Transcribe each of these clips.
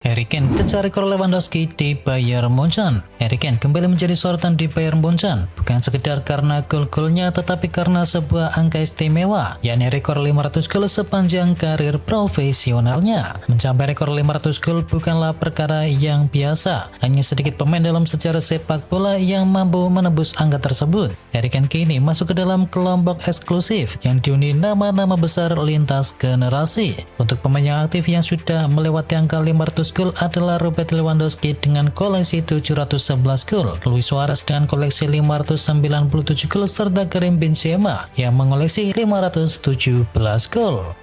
Harry Kane kejar rekor Lewandowski di Bayern Munchen. Harry Kane kembali menjadi sorotan di Bayern Munchen, bukan sekedar karena gol-golnya tetapi karena sebuah angka istimewa, yakni rekor 500 gol sepanjang karir profesionalnya. Mencapai rekor 500 gol bukanlah perkara yang biasa, hanya sedikit pemain dalam sejarah sepak bola yang mampu menembus angka tersebut. Harry Kane kini masuk ke dalam kelompok eksklusif yang dihuni nama-nama besar lintas generasi. Untuk pemain yang aktif yang sudah melewati angka 500 gol adalah Robert Lewandowski dengan koleksi 711 gol, Luis Suarez dengan koleksi 597 gol, serta Karim Benzema yang mengoleksi 517 gol.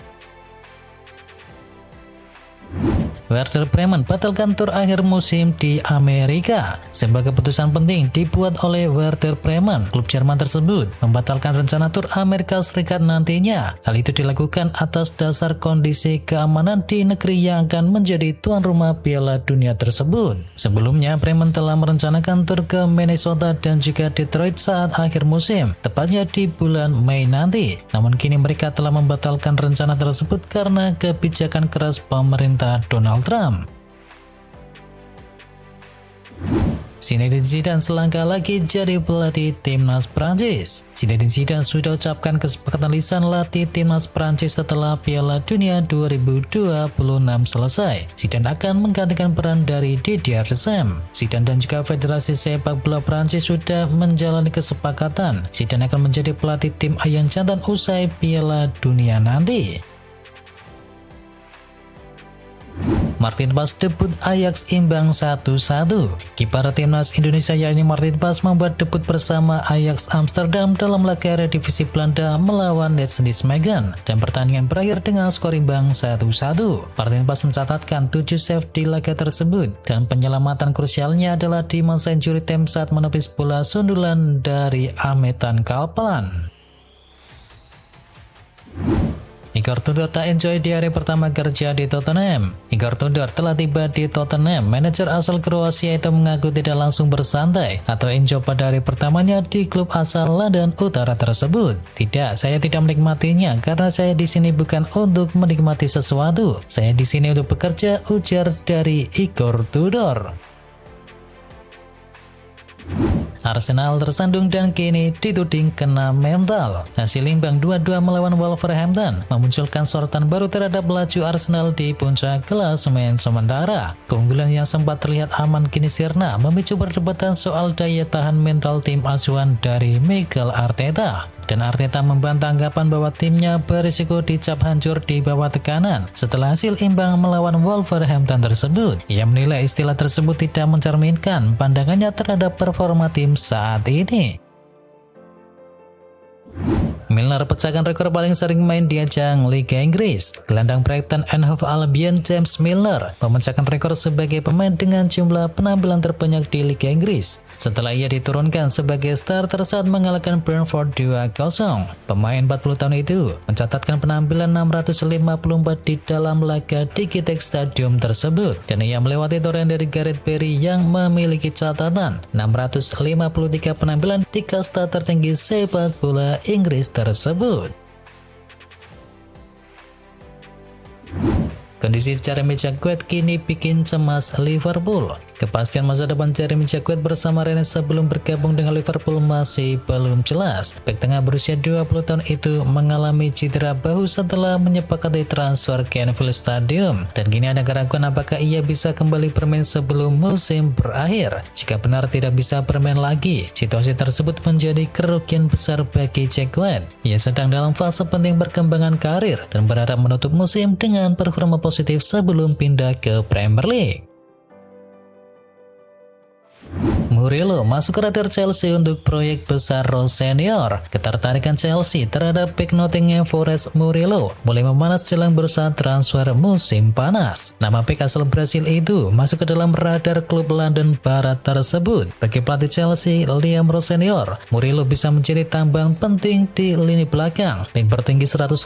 Werder Bremen batalkan tur akhir musim di Amerika. Sebuah keputusan penting dibuat oleh Werder Bremen. Klub Jerman tersebut membatalkan rencana tur Amerika Serikat nantinya. Hal itu dilakukan atas dasar kondisi keamanan di negeri yang akan menjadi tuan rumah Piala Dunia tersebut. Sebelumnya, Bremen telah merencanakan tur ke Minnesota dan juga Detroit saat akhir musim, tepatnya di bulan Mei nanti. Namun kini mereka telah membatalkan rencana tersebut karena kebijakan keras pemerintah Donald Trump. Zinedine Zidane selangkah lagi jadi pelatih timnas Prancis. Zinedine Zidane sudah ucapkan kesepakatan lisan latih timnas Prancis setelah Piala Dunia 2026 selesai. Zidane akan menggantikan peran dari Didier Deschamps. Zidane dan juga Federasi Sepak Bola Prancis sudah menjalani kesepakatan. Zidane akan menjadi pelatih tim Ayam Jantan usai Piala Dunia nanti. Martin Pas debut Ajax imbang 1-1. Kiper timnas Indonesia yakni Martin Pas membuat debut bersama Ajax Amsterdam dalam laga Eredivisie Belanda melawan Nijmegen dan pertandingan berakhir dengan skor imbang 1-1. Martin Pas mencatatkan 7 save di laga tersebut dan penyelamatan krusialnya adalah di century time saat menepis bola sundulan dari Ametan Kaplan. Igor Tudor tak enjoy di hari pertama kerja di Tottenham. Igor Tudor telah tiba di Tottenham. Manajer asal Kroasia itu mengaku tidak langsung bersantai atau enjoy pada hari pertamanya di klub asal London Utara tersebut. Tidak, saya tidak menikmatinya karena saya di sini bukan untuk menikmati sesuatu. Saya di sini untuk bekerja, ujar dari Igor Tudor. Arsenal tersandung dan kini dituding kena mental. Hasil imbang 2-2 melawan Wolverhampton memunculkan sorotan baru terhadap laju Arsenal di puncak klasemen sementara. Keunggulan yang sempat terlihat aman kini sirna, memicu perdebatan soal daya tahan mental tim asuhan dari Mikel Arteta. Dan Arteta membantah anggapan bahwa timnya berisiko dicap hancur di bawah tekanan setelah hasil imbang melawan Wolverhampton tersebut. Ia menilai istilah tersebut tidak mencerminkan pandangannya terhadap performa tim saat ini. Milner pecahkan rekor paling sering main di ajang Liga Inggris. Gelandang Brighton and Hove Albion James Milner memecahkan rekor sebagai pemain dengan jumlah penampilan terbanyak di Liga Inggris setelah ia diturunkan sebagai starter saat mengalahkan Brentford 2-0. Pemain 40 tahun itu mencatatkan penampilan 654 di dalam laga di Gitex Stadium tersebut dan ia melewati toren dari Gareth Barry yang memiliki catatan 653 penampilan di kasta tertinggi sepak bola Inggris tersebut. Kondisi Jeremy Jacquet kini bikin cemas Liverpool. Kepastian masa depan Jeremy Jacquet bersama Rennes sebelum bergabung dengan Liverpool masih belum jelas. Bek tengah berusia 20 tahun itu mengalami cedera bahu setelah menyepakati transfer ke Anfield Stadium. Dan kini ada keraguan apakah ia bisa kembali bermain sebelum musim berakhir. Jika benar tidak bisa bermain lagi, situasi tersebut menjadi kerugian besar bagi Jacquet. Ia sedang dalam fase penting perkembangan karir dan berharap menutup musim dengan performa positif sebelum pindah ke Premier League. Murillo masuk ke radar Chelsea untuk proyek besar Rose Senior. Ketertarikan Chelsea terhadap bek Nottingham Forest Murillo mulai memanas jelang bursa transfer musim panas. Nama bek asal Brasil itu masuk ke dalam radar klub London Barat tersebut. Bagi pelatih Chelsea, Liam Rose Senior, Murillo bisa menjadi tambahan penting di lini belakang. Bek bertinggi 180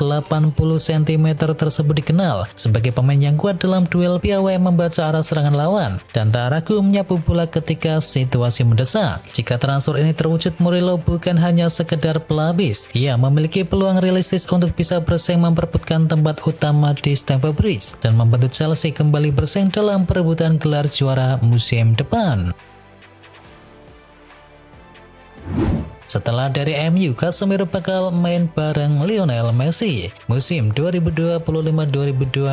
cm tersebut dikenal sebagai pemain yang kuat dalam duel piawai membaca arah serangan lawan dan tak ragu menyapu bola ketika situasi situasi mendesak. Jika transfer ini terwujud, Murillo bukan hanya sekedar pelapis. Ia memiliki peluang realistis untuk bisa bersaing memperebutkan tempat utama di Stamford Bridge dan membantu Chelsea kembali bersaing dalam perebutan gelar juara musim depan. Setelah dari MU, Casemiro bakal main bareng Lionel Messi. Musim 2025-2026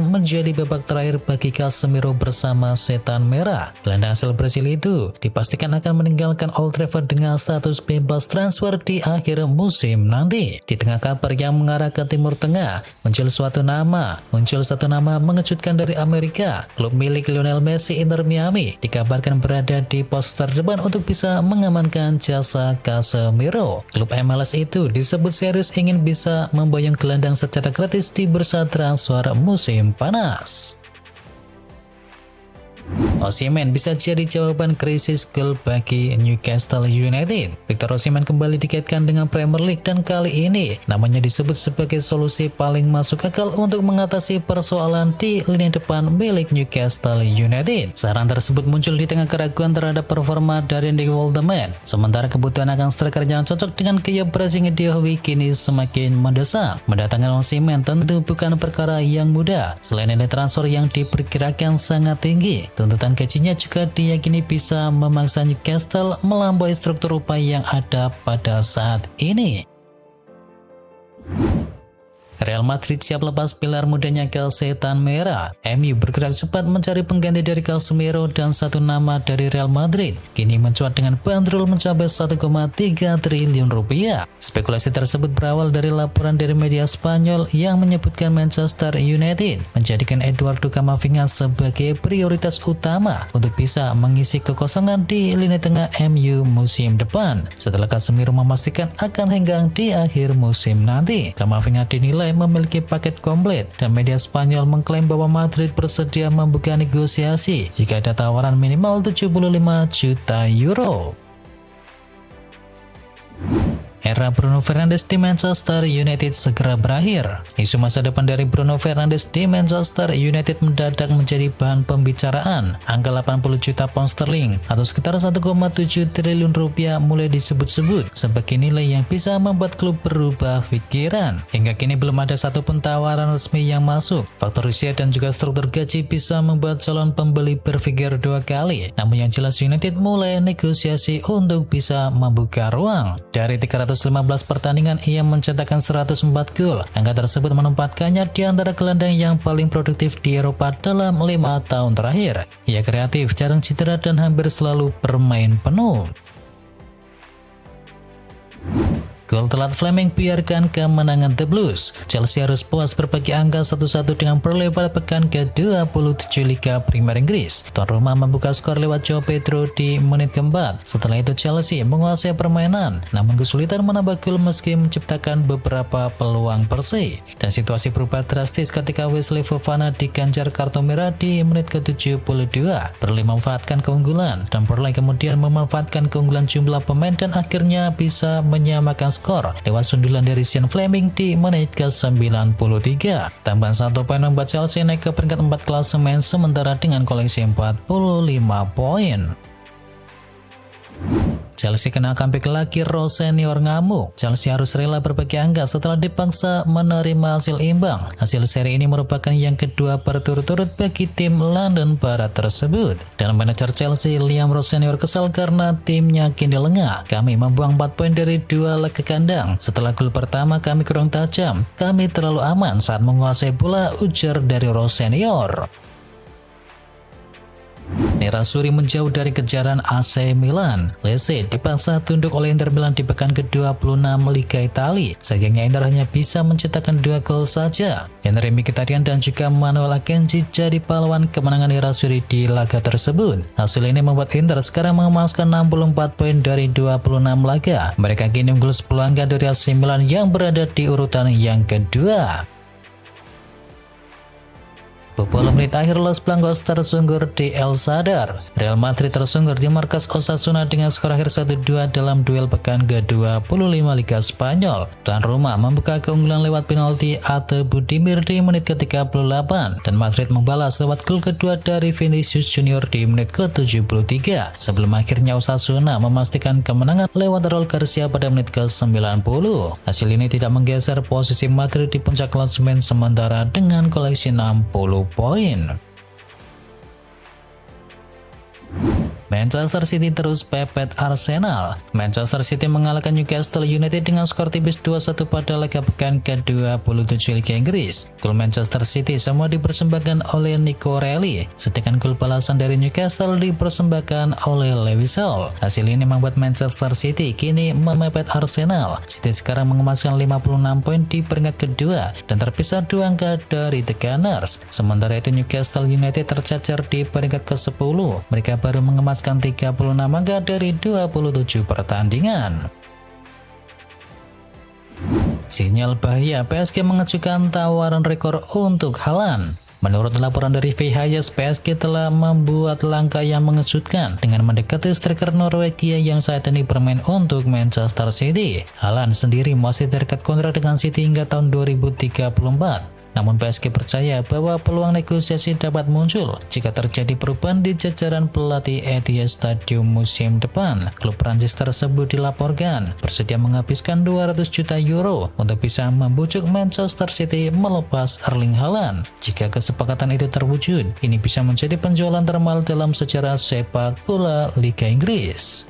menjadi babak terakhir bagi Casemiro bersama Setan Merah. Gelandang asal Brasil itu dipastikan akan meninggalkan Old Trafford dengan status bebas transfer di akhir musim nanti. Di tengah kabar yang mengarah ke Timur Tengah, muncul satu nama mengejutkan dari Amerika. Klub milik Lionel Messi, Inter Miami, dikabarkan berada di pos terdepan untuk bisa mengamankan jasa Casemiro. Klub MLS itu disebut serius ingin bisa memboyong gelandang secara gratis di bursa transfer musim panas. Osimhen bisa jadi jawaban krisis gol bagi Newcastle United. Victor Osimhen kembali dikaitkan dengan Premier League dan kali ini namanya disebut sebagai solusi paling masuk akal untuk mengatasi persoalan di lini depan milik Newcastle United. Saran tersebut muncul di tengah keraguan terhadap performa dari Nick Waldman. Sementara kebutuhan akan striker yang cocok dengan gaya pressing Diowi kini semakin mendesak. Mendatangkan Osimhen tentu bukan perkara yang mudah. Selain nilai transfer yang diperkirakan sangat tinggi, tuntutan gajinya juga diyakini bisa memaksa Newcastle melampaui struktur upaya yang ada pada saat ini. Real Madrid siap lepas pilar mudanya ke Setan Merah. MU bergerak cepat mencari pengganti dari Casemiro dan satu nama dari Real Madrid kini mencuat dengan bandrol mencapai 1,3 triliun rupiah. Spekulasi tersebut berawal dari laporan dari media Spanyol yang menyebutkan Manchester United menjadikan Eduardo Camavinga sebagai prioritas utama untuk bisa mengisi kekosongan di lini tengah MU musim depan. Setelah Casemiro memastikan akan henggang di akhir musim nanti, Camavinga dinilai memiliki paket komplit dan media Spanyol mengklaim bahwa Madrid bersedia membuka negosiasi jika ada tawaran minimal 75 juta euro. Era Bruno Fernandes di Manchester United segera berakhir. Isu masa depan dari Bruno Fernandes di Manchester United mendadak menjadi bahan pembicaraan. Angka 80 juta pound sterling atau sekitar 1,7 triliun rupiah mulai disebut-sebut sebagai nilai yang bisa membuat klub berubah pikiran. Hingga kini belum ada satupun tawaran resmi yang masuk. Faktor usia dan juga struktur gaji bisa membuat calon pembeli berpikir dua kali. Namun yang jelas United mulai negosiasi untuk bisa membuka ruang. Dari 315 pertandingan ia mencetakkan 104 gol. Angka tersebut menempatkannya di antara gelandang yang paling produktif di Eropa dalam 5 tahun terakhir. Ia kreatif, jarang cedera dan hampir selalu bermain penuh. Gol telat Fleming biarkan kemenangan The Blues. Chelsea harus puas berbagi angka 1-1 dengan Burnley pada pekan ke-27 Liga Premier Inggris. Tuan rumah membuka skor lewat Joao Pedro di menit keempat. Setelah itu Chelsea menguasai permainan, namun kesulitan menambah gol meski menciptakan beberapa peluang bersih. Dan situasi berubah drastis ketika Wesley Fofana diganjar kartu merah di menit ke-72. Burnley memanfaatkan keunggulan dan Burnley kemudian memanfaatkan keunggulan jumlah pemain dan akhirnya bisa menyamakan skor lewat sundulan dari Sean Fleming di menit ke-93. Tambahan 1 poin membuat Chelsea naik ke peringkat 4 klasemen sementara dengan koleksi 45 poin. Chelsea kena comeback lagi, Rose senior ngamuk. Chelsea harus rela berbagi angka setelah dipaksa menerima hasil imbang. Hasil seri ini merupakan yang kedua berturut-turut bagi tim London Barat tersebut. Dan manajer Chelsea Liam Rose senior kesal karena timnya kini lengah. Kami membuang 4 poin dari 2 laga kandang. Setelah gol pertama kami kurang tajam. Kami terlalu aman saat menguasai bola, ujar dari Rose senior. Nerazzurri menjauh dari kejaran AC Milan. Lecce dipaksa tunduk oleh Inter Milan di pekan ke-26 Liga Italia. Sayangnya Inter hanya bisa mencetakkan 2 gol saja. Henry Mkhitaryan dan juga Manuel Akanji jadi pahlawan kemenangan Nerazzurri di laga tersebut. Hasil ini membuat Inter sekarang mengemaskan 64 poin dari 26 laga. Mereka kini unggul 10 angka dari AC Milan yang berada di urutan yang kedua. Beberapa menit akhir Los Blancos tersungkur di El Sadar. Real Madrid tersungkur di markas Osasuna dengan skor akhir 1-2 dalam duel pekan ke-25 Liga Spanyol. Tuan rumah membuka keunggulan lewat penalti atau Budimir di menit ke-38 dan Madrid membalas lewat gol kedua dari Vinicius Junior di menit ke-73 sebelum akhirnya Osasuna memastikan kemenangan lewat Raul Garcia pada menit ke-90. Hasil ini tidak menggeser posisi Madrid di puncak klasemen sementara dengan koleksi 60 poin. Manchester City terus pepet Arsenal. Manchester City mengalahkan Newcastle United dengan skor tipis 2-1 pada laga pekan ke-27 Liga Inggris. Gol Manchester City semua dipersembahkan oleh Nico Reilly, sedangkan gol balasan dari Newcastle dipersembahkan oleh Lewis Hall. Hasil ini membuat Manchester City kini memepet Arsenal. City sekarang mengemaskan 56 poin di peringkat kedua dan terpisah 2 angka dari The Gunners. Sementara itu Newcastle United tercacar di peringkat ke-10. Mereka baru mengemaskan 36 angka dari 27 pertandingan. Sinyal bahaya, PSG mengajukan tawaran rekor untuk Haaland. Menurut laporan dari VHS, PSG telah membuat langkah yang mengejutkan dengan mendekati striker Norwegia yang saat ini bermain untuk Manchester City. Haaland sendiri masih terikat kontrak dengan City hingga tahun 2034. Namun PSG percaya bahwa peluang negosiasi dapat muncul jika terjadi perubahan di jajaran pelatih Etihad Stadium musim depan. Klub Prancis tersebut dilaporkan bersedia menghabiskan 200 juta euro untuk bisa membujuk Manchester City melepas Erling Haaland. Jika kesepakatan itu terwujud, ini bisa menjadi penjualan termahal dalam sejarah sepak bola Liga Inggris.